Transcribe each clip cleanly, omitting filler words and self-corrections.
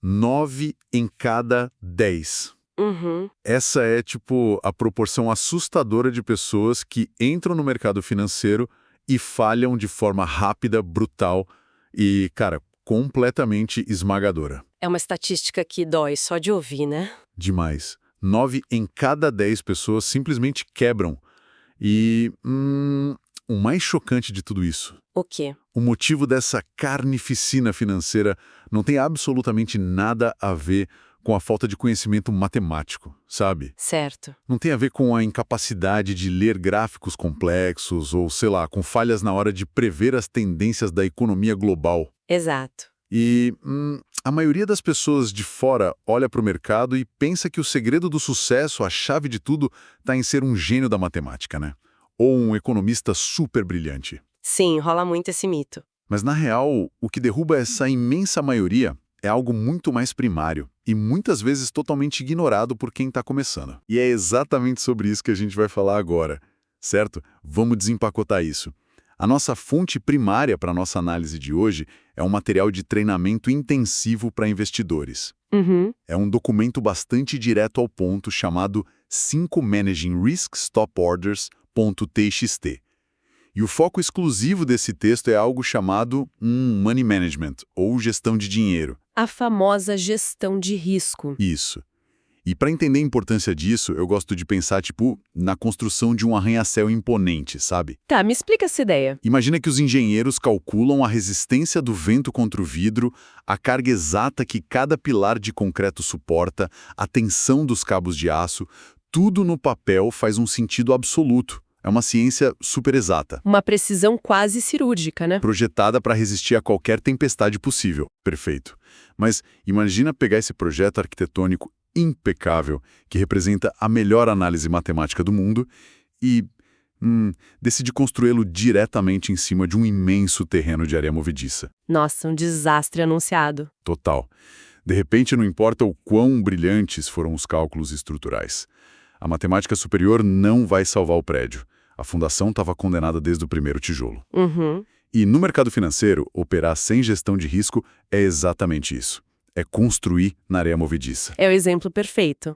9 em cada 10. Uhum. Essa é, tipo, a proporção assustadora de pessoas que entram no mercado financeiro e falham de forma rápida, brutal e, cara, completamente esmagadora. É uma estatística que dói só de ouvir, né? Demais. 9 em cada 10 pessoas simplesmente quebram. E, o mais chocante de tudo isso, O quê? o motivo dessa carnificina financeira não tem absolutamente nada a ver com a falta de conhecimento matemático, sabe? Certo. Não tem a ver com a incapacidade de ler gráficos complexos ou, sei lá, com falhas na hora de prever as tendências da economia global. Exato. E a maioria das pessoas de fora olha para o mercado e pensa que o segredo do sucesso, a chave de tudo, está em ser um gênio da matemática, né? Ou um economista super brilhante. Sim, rola muito esse mito. Mas, na real, o que derruba essa imensa maioria é algo muito mais primário e muitas vezes totalmente ignorado por quem está começando. E é exatamente sobre isso que a gente vai falar agora, certo? Vamos desempacotar isso. A nossa fonte primária para a nossa análise de hoje é um material de treinamento intensivo para investidores. Uhum. É um documento bastante direto ao ponto chamado 5 Managing Risk Stop Orders.txt. E o foco exclusivo desse texto é algo chamado Money Management, ou gestão de dinheiro. A famosa gestão de risco. Isso. E para entender a importância disso, eu gosto de pensar, tipo, na construção de um arranha-céu imponente, sabe? Tá, me explica essa ideia. Imagina que os engenheiros calculam a resistência do vento contra o vidro, a carga exata que cada pilar de concreto suporta, a tensão dos cabos de aço, tudo no papel faz um sentido absoluto. É uma ciência super exata. Uma precisão quase cirúrgica, né? Projetada para resistir a qualquer tempestade possível. Perfeito. Mas imagina pegar esse projeto arquitetônico impecável, que representa a melhor análise matemática do mundo, e decidir construí-lo diretamente em cima de um imenso terreno de areia movediça. Nossa, um desastre anunciado. Total. De repente, não importa o quão brilhantes foram os cálculos estruturais. A matemática superior não vai salvar o prédio. A fundação estava condenada desde o primeiro tijolo. Uhum. E no mercado financeiro, operar sem gestão de risco é exatamente isso. É construir na areia movediça. É o exemplo perfeito.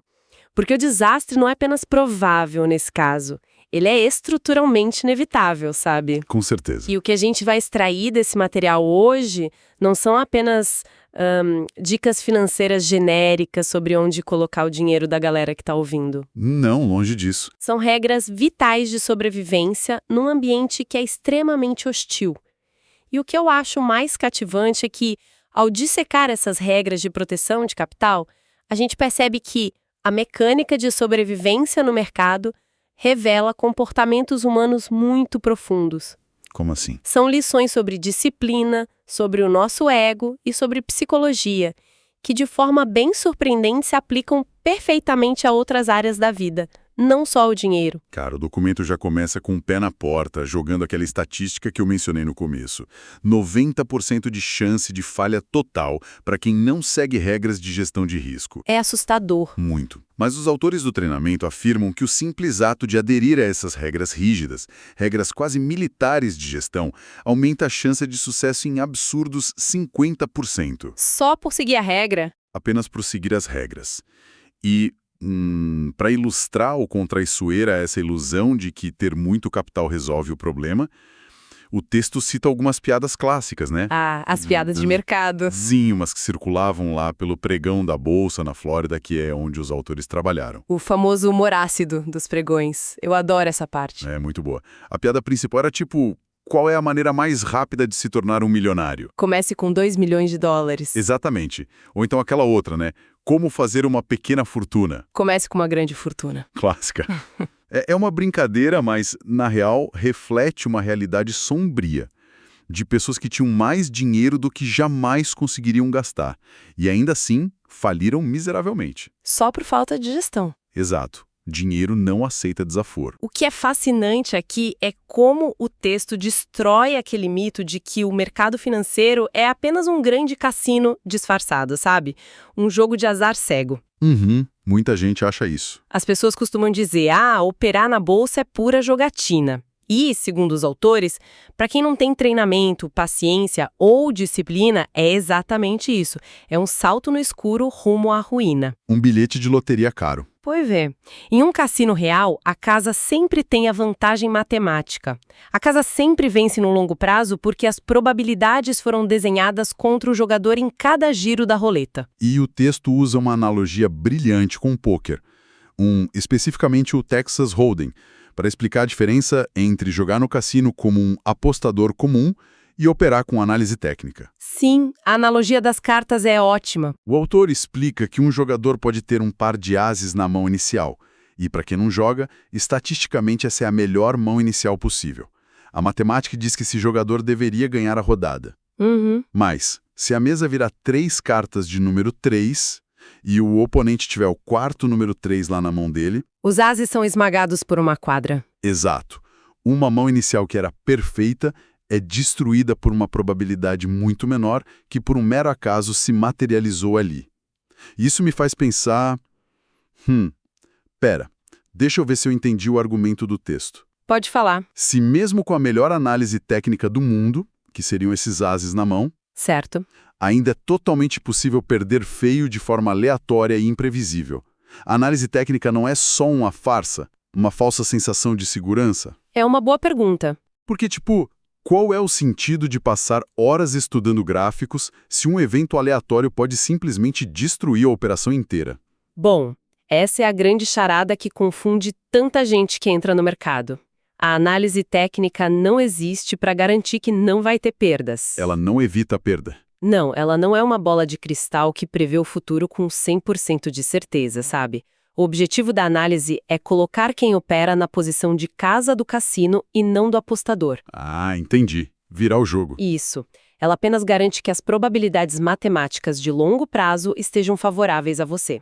Porque o desastre não é apenas provável nesse caso. Ele é estruturalmente inevitável, sabe? Com certeza. E o que a gente vai extrair desse material hoje não são apenas dicas financeiras genéricas sobre onde colocar o dinheiro da galera que está ouvindo. Não, longe disso. São regras vitais de sobrevivência num ambiente que é extremamente hostil. E o que eu acho mais cativante é que, ao dissecar essas regras de proteção de capital, a gente percebe que a mecânica de sobrevivência no mercado revela comportamentos humanos muito profundos. Como assim? São lições sobre disciplina, sobre o nosso ego e sobre psicologia, que de forma bem surpreendente se aplicam perfeitamente a outras áreas da vida, não só ao dinheiro. Cara, o documento já começa com o pé na porta, jogando aquela estatística que eu mencionei no começo. 90% de chance de falha total para quem não segue regras de gestão de risco. É assustador. Muito. Mas os autores do treinamento afirmam que o simples ato de aderir a essas regras rígidas, regras quase militares de gestão, aumenta a chance de sucesso em absurdos 50%. Só por seguir a regra? Apenas por seguir as regras. E para ilustrar ou contraiçoeira essa ilusão de que ter muito capital resolve o problema, o texto cita algumas piadas clássicas, né? Ah, as piadas de mercado. Sim, umas que circulavam lá pelo pregão da Bolsa na Flórida, que é onde os autores trabalharam. O famoso humor ácido dos pregões. Eu adoro essa parte. É, muito boa. A piada principal era tipo, qual é a maneira mais rápida de se tornar um milionário? Comece com 2 milhões de dólares. Exatamente. Ou então aquela outra, né? Como fazer uma pequena fortuna? Comece com uma grande fortuna. Clássica. É uma brincadeira, mas, na real, reflete uma realidade sombria de pessoas que tinham mais dinheiro do que jamais conseguiriam gastar. E ainda assim, faliram miseravelmente. Só por falta de gestão. Exato. Dinheiro não aceita desaforo. O que é fascinante aqui é como o texto destrói aquele mito de que o mercado financeiro é apenas um grande cassino disfarçado, sabe? Um jogo de azar cego. Muita gente acha isso. As pessoas costumam dizer, operar na bolsa é pura jogatina. E, segundo os autores, para quem não tem treinamento, paciência ou disciplina, é exatamente isso. É um salto no escuro rumo à ruína. Um bilhete de loteria caro. Pois é. Em um cassino real, a casa sempre tem a vantagem matemática. A casa sempre vence no longo prazo porque as probabilidades foram desenhadas contra o jogador em cada giro da roleta. E o texto usa uma analogia brilhante com o pôquer, especificamente o Texas Hold'em, para explicar a diferença entre jogar no cassino como um apostador comum e operar com análise técnica. Sim, a analogia das cartas é ótima. O autor explica que um jogador pode ter um par de ases na mão inicial, e para quem não joga, estatisticamente essa é a melhor mão inicial possível. A matemática diz que esse jogador deveria ganhar a rodada. Mas, se a mesa virar 3 cartas de número 3 e o oponente tiver o quarto número 3 lá na mão dele... Os ases são esmagados por uma quadra. Exato. Uma mão inicial que era perfeita é destruída por uma probabilidade muito menor que por um mero acaso se materializou ali. Isso me faz pensar... Pera, deixa eu ver se eu entendi o argumento do texto. Pode falar. Se mesmo com a melhor análise técnica do mundo, que seriam esses ases na mão, Certo. ainda é totalmente possível perder feio de forma aleatória e imprevisível. A análise técnica não é só uma farsa, uma falsa sensação de segurança? É uma boa pergunta. Porque, qual é o sentido de passar horas estudando gráficos se um evento aleatório pode simplesmente destruir a operação inteira? Bom, essa é a grande charada que confunde tanta gente que entra no mercado. A análise técnica não existe para garantir que não vai ter perdas. Ela não evita a perda. Não, ela não é uma bola de cristal que prevê o futuro com 100% de certeza, sabe? O objetivo da análise é colocar quem opera na posição de casa do cassino e não do apostador. Ah, entendi. Virar o jogo. Isso. Ela apenas garante que as probabilidades matemáticas de longo prazo estejam favoráveis a você.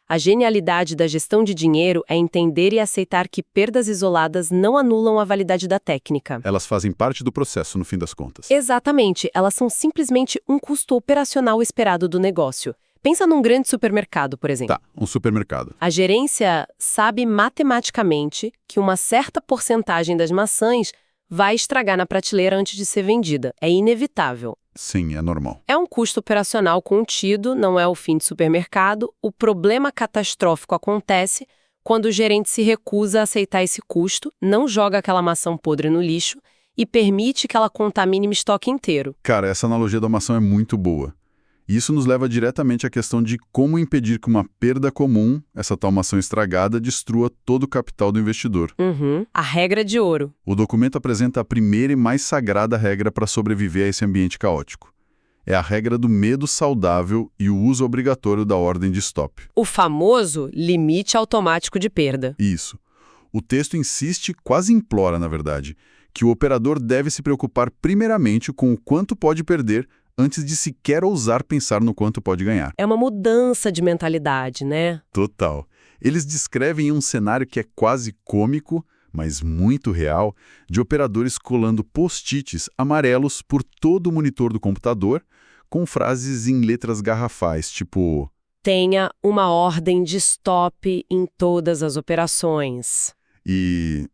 A genialidade da gestão de dinheiro é entender e aceitar que perdas isoladas não anulam a validade da técnica. Elas fazem parte do processo, no fim das contas. Exatamente, elas são simplesmente um custo operacional esperado do negócio. Pensa num grande supermercado, por exemplo. Tá, um supermercado. A gerência sabe matematicamente que uma certa porcentagem das maçãs vai estragar na prateleira antes de ser vendida. É inevitável. Sim, é normal. É um custo operacional contido, não é o fim de supermercado. O problema catastrófico acontece quando o gerente se recusa a aceitar esse custo, não joga aquela maçã podre no lixo e permite que ela contamine o estoque inteiro. Cara, essa analogia da maçã é muito boa. Isso nos leva diretamente à questão de como impedir que uma perda comum, essa tal maçã estragada, destrua todo o capital do investidor. A regra de ouro. O documento apresenta a primeira e mais sagrada regra para sobreviver a esse ambiente caótico. É a regra do medo saudável e o uso obrigatório da ordem de stop. O famoso limite automático de perda. Isso. O texto insiste, quase implora, na verdade, que o operador deve se preocupar primeiramente com o quanto pode perder antes de sequer ousar pensar no quanto pode ganhar. É uma mudança de mentalidade, né? Total. Eles descrevem um cenário que é quase cômico, mas muito real, de operadores colando post-its amarelos por todo o monitor do computador, com frases em letras garrafais, tipo... Tenha uma ordem de stop em todas as operações. E...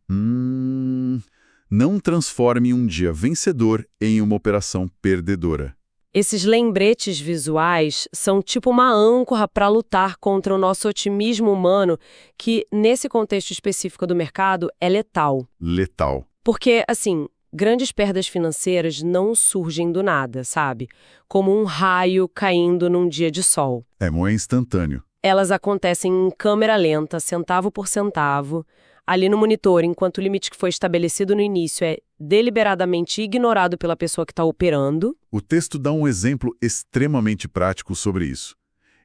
não transforme um dia vencedor em uma operação perdedora. Esses lembretes visuais são tipo uma âncora para lutar contra o nosso otimismo humano, que, nesse contexto específico do mercado, é letal. Letal. Porque, assim, grandes perdas financeiras não surgem do nada, sabe? Como um raio caindo num dia de sol. É instantâneo. Elas acontecem em câmera lenta, centavo por centavo, ali no monitor, enquanto o limite que foi estabelecido no início é deliberadamente ignorado pela pessoa que está operando. O texto dá um exemplo extremamente prático sobre isso.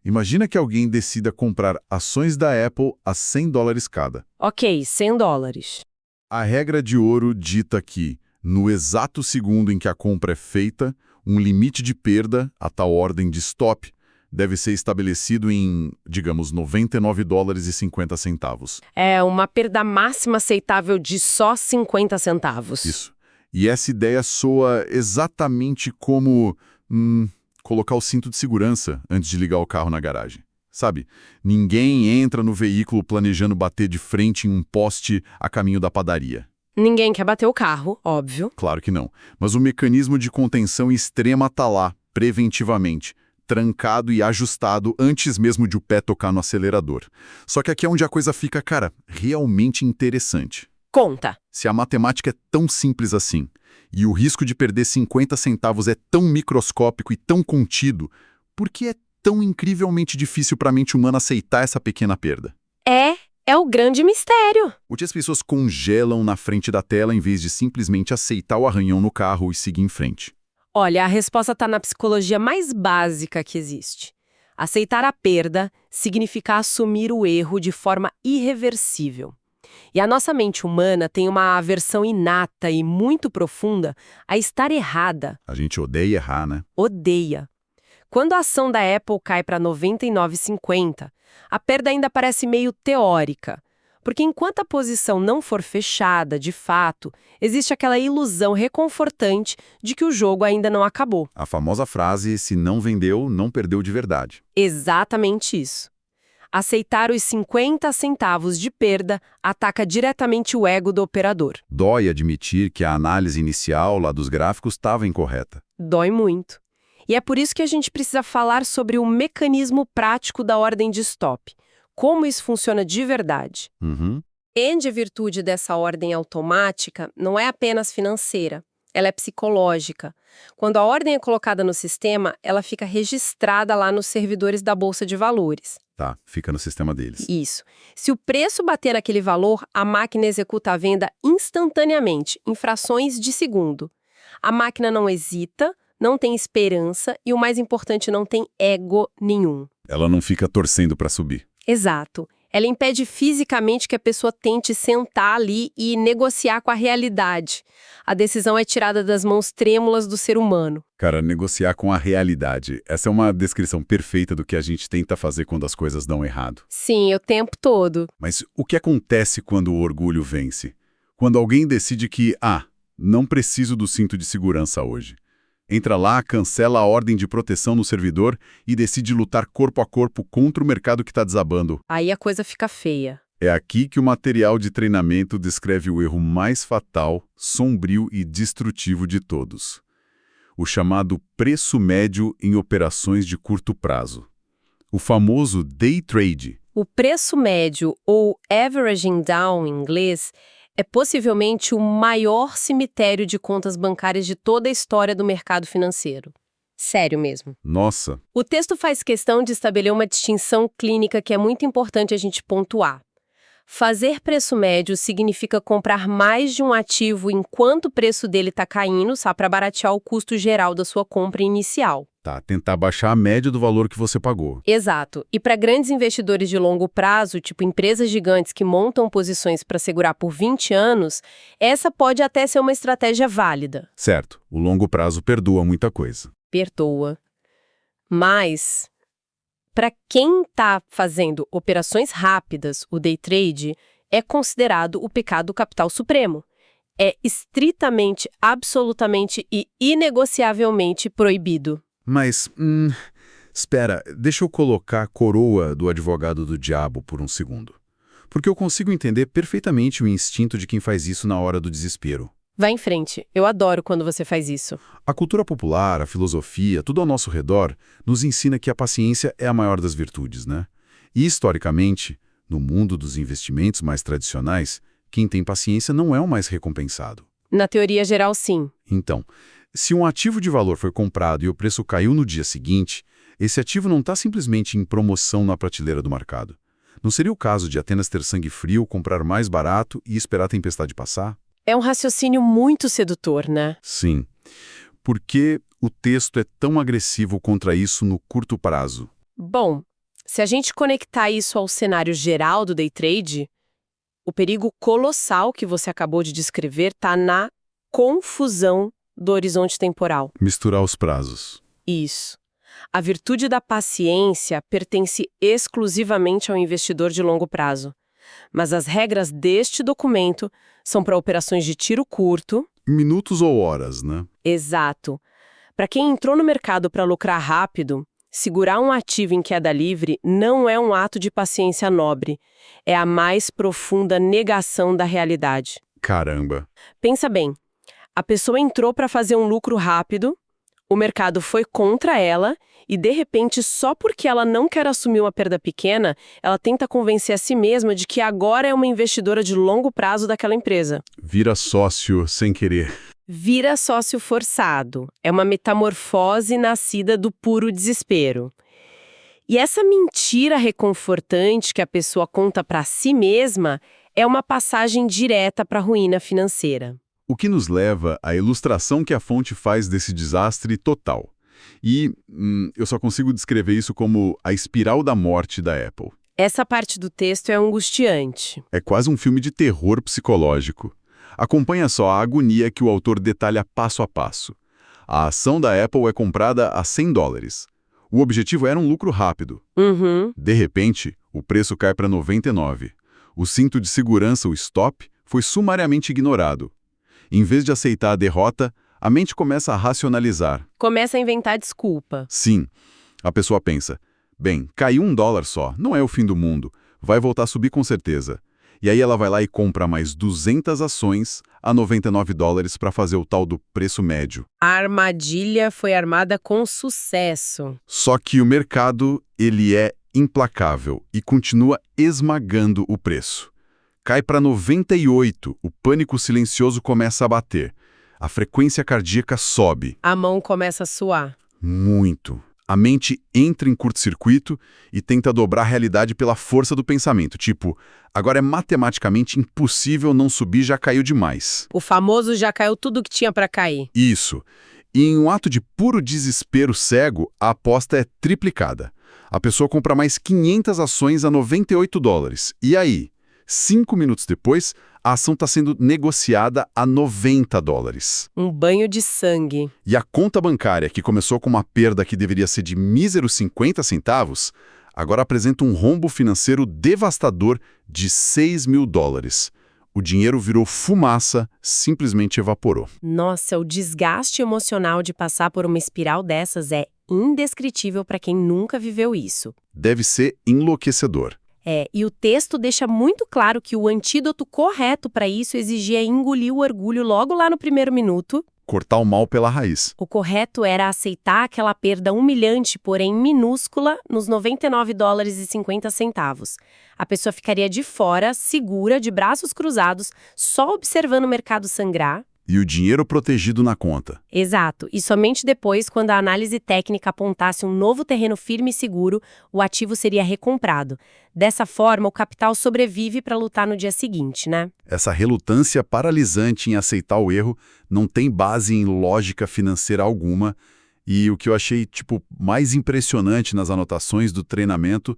Imagina que alguém decida comprar ações da Apple a $100 cada. Ok, $100. A regra de ouro dita que, no exato segundo em que a compra é feita, um limite de perda, a tal ordem de stop, deve ser estabelecido em, digamos, $99,50. É uma perda máxima aceitável de só 50 centavos. Isso. E essa ideia soa exatamente como colocar o cinto de segurança antes de ligar o carro na garagem. Sabe? Ninguém entra no veículo planejando bater de frente em um poste a caminho da padaria. Ninguém quer bater o carro, óbvio. Claro que não. Mas o mecanismo de contenção extrema está lá, preventivamente, trancado e ajustado antes mesmo de o pé tocar no acelerador. Só que aqui é onde a coisa fica, cara, realmente interessante. Conta. Se a matemática é tão simples assim, e o risco de perder 50 centavos é tão microscópico e tão contido, por que é tão incrivelmente difícil para a mente humana aceitar essa pequena perda? É o grande mistério. O que as pessoas congelam na frente da tela em vez de simplesmente aceitar o arranhão no carro e seguir em frente? Olha, a resposta está na psicologia mais básica que existe. Aceitar a perda significa assumir o erro de forma irreversível. E a nossa mente humana tem uma aversão inata e muito profunda a estar errada. A gente odeia errar, né? Odeia. Quando a ação da Apple cai para 99,50, a perda ainda parece meio teórica. Porque enquanto a posição não for fechada, de fato, existe aquela ilusão reconfortante de que o jogo ainda não acabou. A famosa frase, se não vendeu, não perdeu de verdade. Exatamente isso. Aceitar os 50 centavos de perda ataca diretamente o ego do operador. Dói admitir que a análise inicial lá dos gráficos estava incorreta. Dói muito. E é por isso que a gente precisa falar sobre o mecanismo prático da ordem de stop. Como isso funciona de verdade. A virtude dessa ordem automática não é apenas financeira, ela é psicológica. Quando a ordem é colocada no sistema, ela fica registrada lá nos servidores da Bolsa de Valores. Tá, fica no sistema deles. Isso. Se o preço bater naquele valor, a máquina executa a venda instantaneamente, em frações de segundo. A máquina não hesita, não tem esperança e, o mais importante, não tem ego nenhum. Ela não fica torcendo para subir. Exato. Ela impede fisicamente que a pessoa tente sentar ali e negociar com a realidade. A decisão é tirada das mãos trêmulas do ser humano. Cara, negociar com a realidade. Essa é uma descrição perfeita do que a gente tenta fazer quando as coisas dão errado. Sim, o tempo todo. Mas o que acontece quando o orgulho vence? Quando alguém decide que, não preciso do cinto de segurança hoje. Entra lá, cancela a ordem de proteção no servidor e decide lutar corpo a corpo contra o mercado que está desabando. Aí a coisa fica feia. É aqui que o material de treinamento descreve o erro mais fatal, sombrio e destrutivo de todos. O chamado preço médio em operações de curto prazo. O famoso day trade. O preço médio, ou averaging down em inglês, é possivelmente o maior cemitério de contas bancárias de toda a história do mercado financeiro. Sério mesmo. Nossa! O texto faz questão de estabelecer uma distinção clínica que é muito importante a gente pontuar. Fazer preço médio significa comprar mais de um ativo enquanto o preço dele está caindo, só para baratear o custo geral da sua compra inicial. Tá, tentar baixar a média do valor que você pagou. Exato. E para grandes investidores de longo prazo, tipo empresas gigantes que montam posições para segurar por 20 anos, essa pode até ser uma estratégia válida. Certo, o longo prazo perdoa muita coisa. Perdoa. Mas, para quem está fazendo operações rápidas, o day trade é considerado o pecado capital supremo. É estritamente, absolutamente e inegociavelmente proibido. Mas, espera, deixa eu colocar a coroa do advogado do diabo por um segundo. Porque eu consigo entender perfeitamente o instinto de quem faz isso na hora do desespero. Vai em frente. Eu adoro quando você faz isso. A cultura popular, a filosofia, tudo ao nosso redor, nos ensina que a paciência é a maior das virtudes, né? E, historicamente, no mundo dos investimentos mais tradicionais, quem tem paciência não é o mais recompensado. Na teoria geral, sim. Então, se um ativo de valor foi comprado e o preço caiu no dia seguinte, esse ativo não está simplesmente em promoção na prateleira do mercado. Não seria o caso de Atenas ter sangue frio, comprar mais barato e esperar a tempestade passar? É um raciocínio muito sedutor, né? Sim. Por que o texto é tão agressivo contra isso no curto prazo? Bom, se a gente conectar isso ao cenário geral do day trade, o perigo colossal que você acabou de descrever está na confusão do horizonte temporal. Misturar os prazos. Isso. A virtude da paciência pertence exclusivamente ao investidor de longo prazo. Mas as regras deste documento são para operações de tiro curto. Minutos ou horas, né? Exato. Para quem entrou no mercado para lucrar rápido, segurar um ativo em queda livre não é um ato de paciência nobre. É a mais profunda negação da realidade. Caramba. Pensa bem, a pessoa entrou para fazer um lucro rápido, o mercado foi contra ela e, de repente, só porque ela não quer assumir uma perda pequena, ela tenta convencer a si mesma de que agora é uma investidora de longo prazo daquela empresa. Vira sócio sem querer. Vira sócio forçado. É uma metamorfose nascida do puro desespero. E essa mentira reconfortante que a pessoa conta para si mesma é uma passagem direta para a ruína financeira. O que nos leva à ilustração que a fonte faz desse desastre total. E eu só consigo descrever isso como a espiral da morte da Apple. Essa parte do texto é angustiante. É quase um filme de terror psicológico. Acompanha só a agonia que o autor detalha passo a passo. A ação da Apple é comprada a $100. O objetivo era um lucro rápido. De repente, o preço cai para 99. O cinto de segurança, o stop, foi sumariamente ignorado. Em vez de aceitar a derrota, a mente começa a racionalizar. Começa a inventar desculpa. Sim, a pessoa pensa, bem, caiu $1 só, não é o fim do mundo, vai voltar a subir com certeza. E aí ela vai lá e compra mais 200 ações a $99 para fazer o tal do preço médio. A armadilha foi armada com sucesso. Só que o mercado, ele é implacável e continua esmagando o preço. Cai para 98, o pânico silencioso começa a bater. A frequência cardíaca sobe. A mão começa a suar. Muito. A mente entra em curto-circuito e tenta dobrar a realidade pela força do pensamento. Tipo, agora é matematicamente impossível não subir, já caiu demais. O famoso já caiu tudo que tinha para cair. Isso. E em um ato de puro desespero cego, a aposta é triplicada. A pessoa compra mais 500 ações a $98. E aí? 5 minutos depois, a ação está sendo negociada a $90. Um banho de sangue. E a conta bancária, que começou com uma perda que deveria ser de míseros 50 centavos, agora apresenta um rombo financeiro devastador de $6.000. O dinheiro virou fumaça, simplesmente evaporou. Nossa, o desgaste emocional de passar por uma espiral dessas é indescritível para quem nunca viveu isso. Deve ser enlouquecedor. E o texto deixa muito claro que o antídoto correto para isso exigia engolir o orgulho logo lá no primeiro minuto. Cortar o mal pela raiz. O correto era aceitar aquela perda humilhante, porém minúscula, nos $99,50. A pessoa ficaria de fora, segura, de braços cruzados, só observando o mercado sangrar. E o dinheiro protegido na conta. Exato, e somente depois, quando a análise técnica apontasse um novo terreno firme e seguro, o ativo seria recomprado. Dessa forma, o capital sobrevive para lutar no dia seguinte, né? Essa relutância paralisante em aceitar o erro não tem base em lógica financeira alguma, e o que eu achei mais impressionante nas anotações do treinamento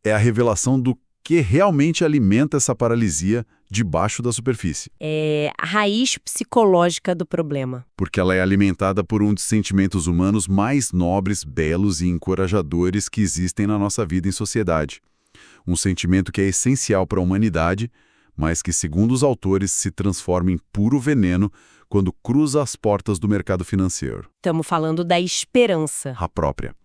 é a revelação do que realmente alimenta essa paralisia debaixo da superfície. É a raiz psicológica do problema. Porque ela é alimentada por um dos sentimentos humanos mais nobres, belos e encorajadores que existem na nossa vida em sociedade. Um sentimento que é essencial para a humanidade, mas que, segundo os autores, se transforma em puro veneno quando cruza as portas do mercado financeiro. Estamos falando da esperança. A própria.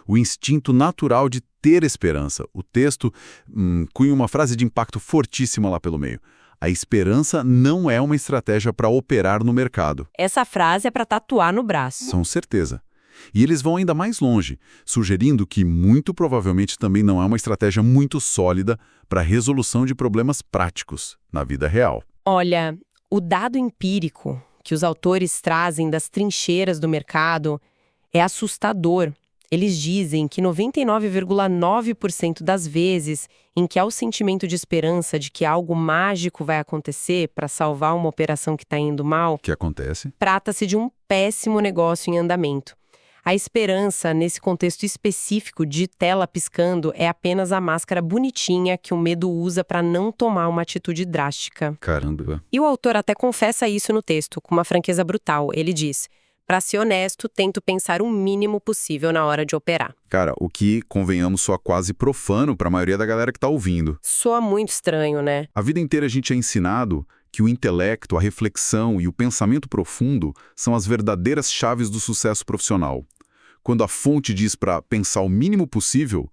O instinto natural de ter esperança. O texto cunha uma frase de impacto fortíssima lá pelo meio. A esperança não é uma estratégia para operar no mercado. Essa frase é para tatuar no braço. Com certeza. E eles vão ainda mais longe, sugerindo que muito provavelmente também não é uma estratégia muito sólida para a resolução de problemas práticos na vida real. Olha, o dado empírico que os autores trazem das trincheiras do mercado é assustador. Eles dizem que 99,9% das vezes em que há o sentimento de esperança de que algo mágico vai acontecer para salvar uma operação que está indo mal, que acontece? Trata-se de um péssimo negócio em andamento. A esperança, nesse contexto específico de tela piscando, é apenas a máscara bonitinha que o medo usa para não tomar uma atitude drástica. Caramba. E o autor até confessa isso no texto, com uma franqueza brutal. Ele diz: para ser honesto, tento pensar o mínimo possível na hora de operar. Cara, o que, convenhamos, soa quase profano para a maioria da galera que está ouvindo. Soa muito estranho, né? A vida inteira a gente é ensinado que o intelecto, a reflexão e o pensamento profundo são as verdadeiras chaves do sucesso profissional. Quando a fonte diz para pensar o mínimo possível,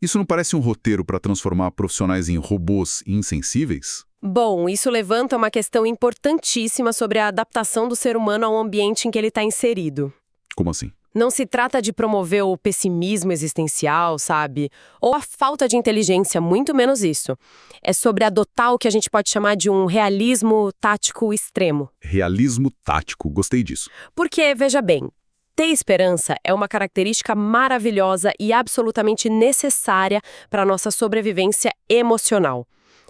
Isso não parece um roteiro para transformar profissionais em robôs insensíveis? Bom, isso levanta uma questão importantíssima sobre a adaptação do ser humano ao ambiente em que ele está inserido. Como assim? Não se trata de promover o pessimismo existencial, sabe? Ou a falta de inteligência, muito menos isso. É sobre adotar o que a gente pode chamar de um realismo tático extremo. Realismo tático, gostei disso. Porque, veja bem, ter esperança é uma característica maravilhosa e absolutamente necessária para a nossa sobrevivência emocional.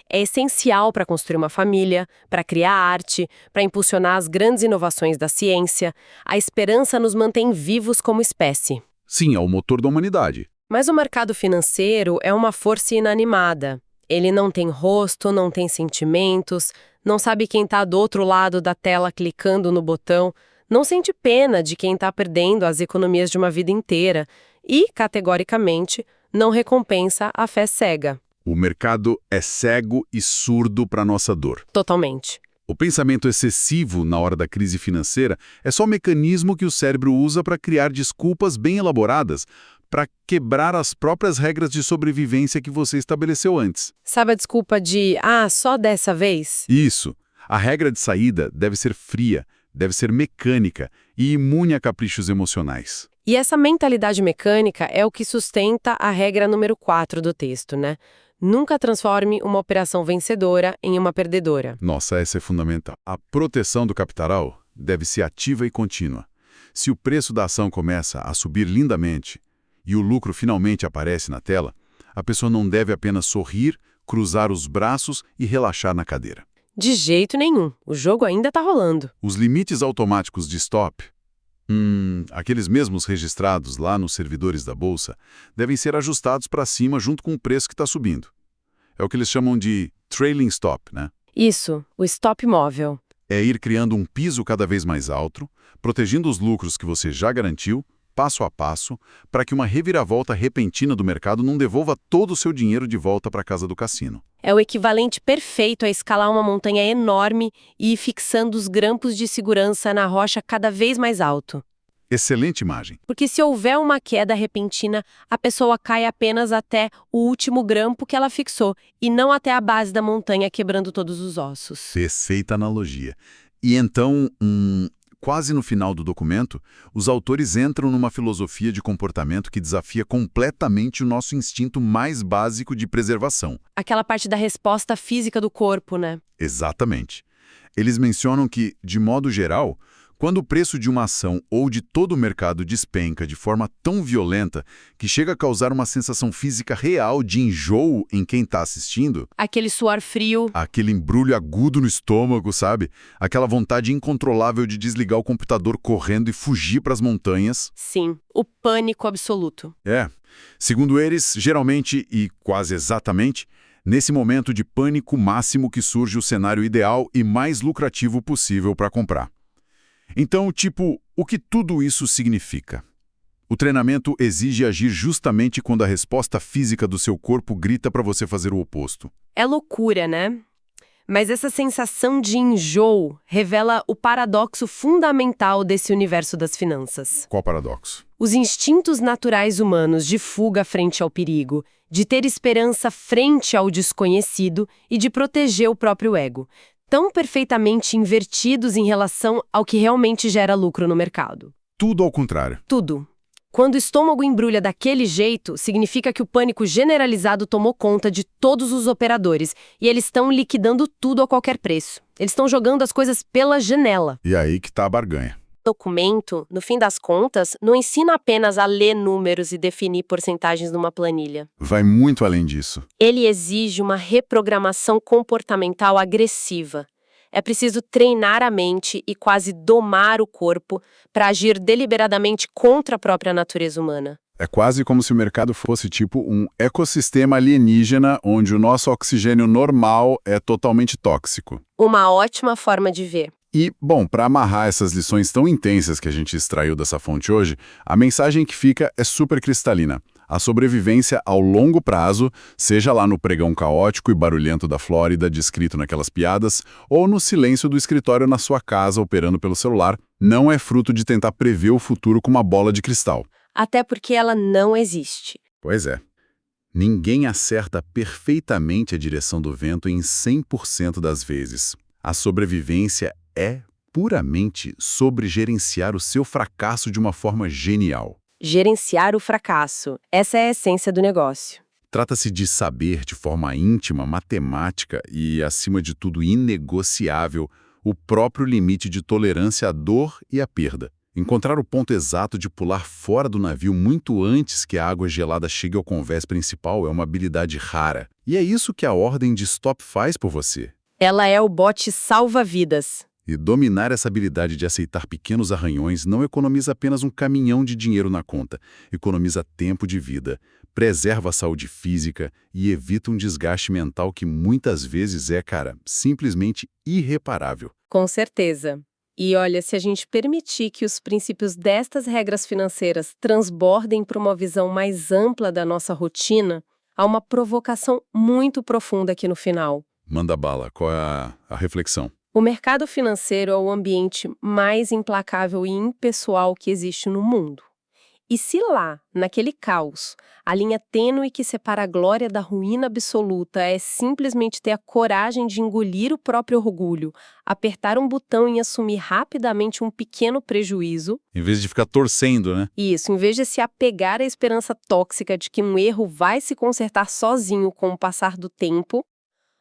É essencial para construir uma família, para criar arte, para impulsionar as grandes inovações da ciência. A esperança nos mantém vivos como espécie. Sim, é o motor da humanidade. Mas o mercado financeiro é uma força inanimada. Ele não tem rosto, não tem sentimentos, não sabe quem está do outro lado da tela clicando no botão, não sente pena de quem está perdendo as economias de uma vida inteira e, categoricamente, não recompensa a fé cega. O mercado é cego e surdo para nossa dor. Totalmente. O pensamento excessivo na hora da crise financeira é só um mecanismo que o cérebro usa para criar desculpas bem elaboradas, para quebrar as próprias regras de sobrevivência que você estabeleceu antes. Sabe a desculpa de, só dessa vez? Isso. A regra de saída deve ser fria, deve ser mecânica e imune a caprichos emocionais. E essa mentalidade mecânica é o que sustenta a regra número 4 do texto, né? Nunca transforme uma operação vencedora em uma perdedora. Nossa, essa é fundamental. A proteção do capital deve ser ativa e contínua. Se o preço da ação começa a subir lindamente e o lucro finalmente aparece na tela, a pessoa não deve apenas sorrir, cruzar os braços e relaxar na cadeira. De jeito nenhum. O jogo ainda está rolando. Os limites automáticos de stop, aqueles mesmos registrados lá nos servidores da Bolsa, devem ser ajustados para cima junto com o preço que está subindo. É o que eles chamam de trailing stop, né? Isso, o stop móvel. É ir criando um piso cada vez mais alto, protegendo os lucros que você já garantiu, passo a passo, para que uma reviravolta repentina do mercado não devolva todo o seu dinheiro de volta para a casa do cassino. É o equivalente perfeito a escalar uma montanha enorme e ir fixando os grampos de segurança na rocha cada vez mais alto. Excelente imagem. Porque se houver uma queda repentina, a pessoa cai apenas até o último grampo que ela fixou, e não até a base da montanha quebrando todos os ossos. Perfeita analogia. E então, quase no final do documento, os autores entram numa filosofia de comportamento que desafia completamente o nosso instinto mais básico de preservação. Aquela parte da resposta física do corpo, né? Exatamente. Eles mencionam que, de modo geral, quando o preço de uma ação ou de todo o mercado despenca de forma tão violenta que chega a causar uma sensação física real de enjoo em quem está assistindo... Aquele suor frio. Aquele embrulho agudo no estômago, sabe? Aquela vontade incontrolável de desligar o computador correndo e fugir para as montanhas. Sim, o pânico absoluto. Segundo eles, geralmente e quase exatamente, nesse momento de pânico máximo que surge o cenário ideal e mais lucrativo possível para comprar. Então, o que tudo isso significa? O treinamento exige agir justamente quando a resposta física do seu corpo grita para você fazer o oposto. É loucura, né? Mas essa sensação de enjoo revela o paradoxo fundamental desse universo das finanças. Qual paradoxo? Os instintos naturais humanos de fuga frente ao perigo, de ter esperança frente ao desconhecido e de proteger o próprio ego, tão perfeitamente invertidos em relação ao que realmente gera lucro no mercado. Tudo ao contrário. Tudo. Quando o estômago embrulha daquele jeito, significa que o pânico generalizado tomou conta de todos os operadores e eles estão liquidando tudo a qualquer preço. Eles estão jogando as coisas pela janela. E aí que tá a barganha. O documento, no fim das contas, não ensina apenas a ler números e definir porcentagens numa planilha. Vai muito além disso. Ele exige uma reprogramação comportamental agressiva. É preciso treinar a mente e quase domar o corpo para agir deliberadamente contra a própria natureza humana. É quase como se o mercado fosse um ecossistema alienígena onde o nosso oxigênio normal é totalmente tóxico. Uma ótima forma de ver. E, bom, para amarrar essas lições tão intensas que a gente extraiu dessa fonte hoje, a mensagem que fica é super cristalina. A sobrevivência ao longo prazo, seja lá no pregão caótico e barulhento da Flórida descrito naquelas piadas, ou no silêncio do escritório na sua casa operando pelo celular, não é fruto de tentar prever o futuro com uma bola de cristal. Até porque ela não existe. Pois é. Ninguém acerta perfeitamente a direção do vento em 100% das vezes. A sobrevivência é puramente sobre gerenciar o seu fracasso de uma forma genial. Gerenciar o fracasso. Essa é a essência do negócio. Trata-se de saber de forma íntima, matemática e, acima de tudo, inegociável, o próprio limite de tolerância à dor e à perda. Encontrar o ponto exato de pular fora do navio muito antes que a água gelada chegue ao convés principal é uma habilidade rara. E é isso que a ordem de stop faz por você. Ela é o bote salva-vidas. E dominar essa habilidade de aceitar pequenos arranhões não economiza apenas um caminhão de dinheiro na conta, economiza tempo de vida, preserva a saúde física e evita um desgaste mental que muitas vezes é, simplesmente irreparável. Com certeza. E olha, se a gente permitir que os princípios destas regras financeiras transbordem para uma visão mais ampla da nossa rotina, há uma provocação muito profunda aqui no final. Manda bala, qual é a reflexão? O mercado financeiro é o ambiente mais implacável e impessoal que existe no mundo. E se lá, naquele caos, a linha tênue que separa a glória da ruína absoluta é simplesmente ter a coragem de engolir o próprio orgulho, apertar um botão e assumir rapidamente um pequeno prejuízo... Em vez de ficar torcendo, né? Isso, em vez de se apegar à esperança tóxica de que um erro vai se consertar sozinho com o passar do tempo,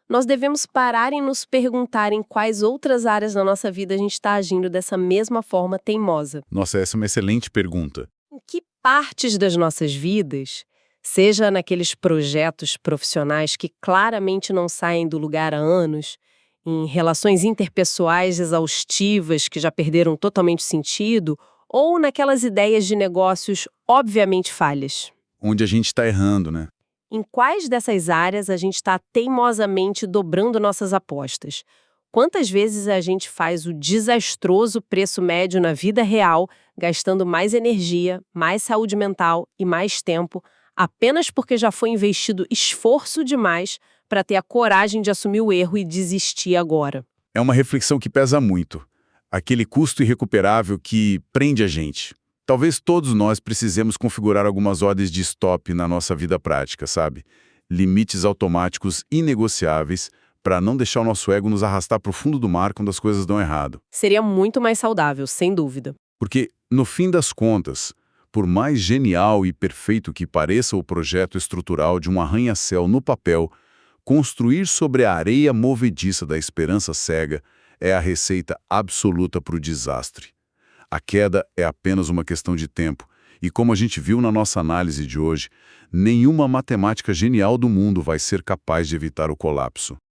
nós devemos parar e nos perguntar em quais outras áreas da nossa vida a gente está agindo dessa mesma forma teimosa. Nossa, essa é uma excelente pergunta. Em que partes das nossas vidas, seja naqueles projetos profissionais que claramente não saem do lugar há anos, em relações interpessoais exaustivas que já perderam totalmente sentido, ou naquelas ideias de negócios obviamente falhas? Onde a gente está errando, né? Em quais dessas áreas a gente está teimosamente dobrando nossas apostas? Quantas vezes a gente faz o desastroso preço médio na vida real, gastando mais energia, mais saúde mental e mais tempo, apenas porque já foi investido esforço demais para ter a coragem de assumir o erro e desistir agora? É uma reflexão que pesa muito. Aquele custo irrecuperável que prende a gente. Talvez todos nós precisemos configurar algumas ordens de stop na nossa vida prática, sabe? Limites automáticos inegociáveis para não deixar o nosso ego nos arrastar para o fundo do mar quando as coisas dão errado. Seria muito mais saudável, sem dúvida. Porque, no fim das contas, por mais genial e perfeito que pareça o projeto estrutural de um arranha-céu no papel, construir sobre a areia movediça da esperança cega é a receita absoluta para o desastre. A queda é apenas uma questão de tempo, e como a gente viu na nossa análise de hoje, nenhuma matemática genial do mundo vai ser capaz de evitar o colapso.